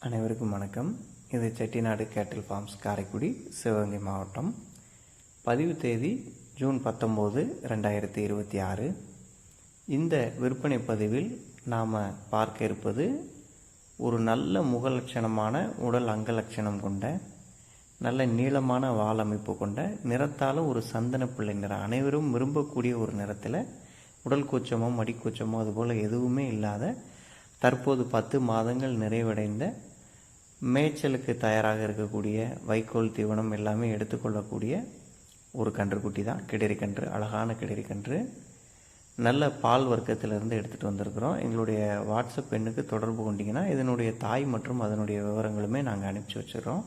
அனைவருக்கும் வணக்கம். இது செட்டிநாடு கேட்டில் ஃபார்ம்ஸ், காரைக்குடி, சிவகங்கை மாவட்டம். பதிவு தேதி ஜூன் 19, 2026. இந்த விற்பனை பதிவில் நாம் பார்க்க இருப்பது ஒரு நல்ல முகலட்சணமான உடல் அங்கலட்சணம் கொண்ட நல்ல நீளமான வால் அமைப்பு கொண்ட நிறத்தாலும் ஒரு சந்தன பிள்ளை நிறம், அனைவரும் விரும்பக்கூடிய ஒரு நிறத்தில் உடல் கூச்சமோ மடிக்கூச்சமோ அதுபோல் எதுவுமே இல்லாத தற்போது 10 மாதங்கள் நிறைவடைந்த மேய்ச்சலுக்கு தயாராக இருக்கக்கூடிய வைக்கோல் தீவனம் எல்லாமே எடுத்துக்கொள்ளக்கூடிய ஒரு கன்றுக்குட்டி தான். கிடரி கன்று, அழகான கிடரி கன்று, நல்ல பால் வர்க்கத்திலிருந்து எடுத்துகிட்டு வந்திருக்கிறோம். எங்களுடைய வாட்ஸ்அப் எண்ணுக்கு தொடர்பு கொண்டிங்கன்னா இதனுடைய தாய் மற்றும் அதனுடைய விவரங்களுமே நாங்கள் அனுப்பிச்சி வச்சிடறோம்.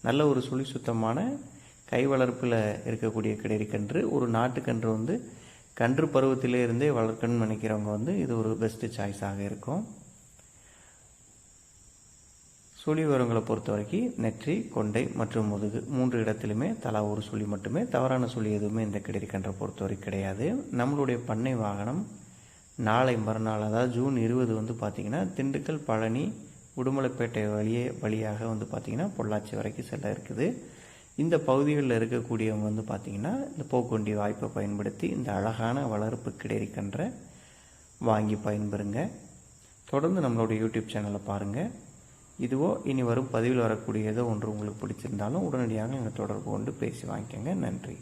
நல்ல ஒரு சுழி சுத்தமான கை வளர்ப்பில் இருக்கக்கூடிய கிடரி கன்று. ஒரு நாட்டுக்கன்று கன்று பருவத்திலே இருந்தே வளர்க்கணும்னு நினைக்கிறவங்க இது ஒரு பெஸ்ட்டு சாய்ஸாக இருக்கும். சுழி விவரங்களை பொறுத்த வரைக்கும் நெற்றி, கொண்டை மற்றும் முதுகு 3 இடத்துலையுமே தலா ஒரு சுழி மட்டுமே. தவறான சுழி எதுவுமே இந்த கிடரி கன்றை பொறுத்த வரைக்கும் கிடையாது. நம்மளுடைய பண்ணை வாகனம் நாளை மறுநாள், அதாவது ஜூன் 20 பார்த்திங்கன்னா திண்டுக்கல், பழனி, உடுமலைப்பேட்டை வழியாக பார்த்திங்கன்னா பொள்ளாச்சி வரைக்கும் செல்ல இருக்குது. இந்த பகுதிகளில் இருக்கக்கூடியவங்க பார்த்திங்கன்னா இந்த போக்குவண்டி வாய்ப்பை பயன்படுத்தி இந்த அழகான வளர்ப்பு கிடரி கன்றை வாங்கி பயன்பெறுங்க. தொடர்ந்து நம்மளுடைய யூடியூப் சேனலை பாருங்கள். இதுவோ இனி வரும் பதிவில் வரக்கூடிய ஏதோ ஒன்று உங்களுக்கு பிடிச்சிருந்தாலும் உடனடியாக எங்கள் தொடர்பு கொண்டு பேசி வாங்கிக்கோங்க. நன்றி.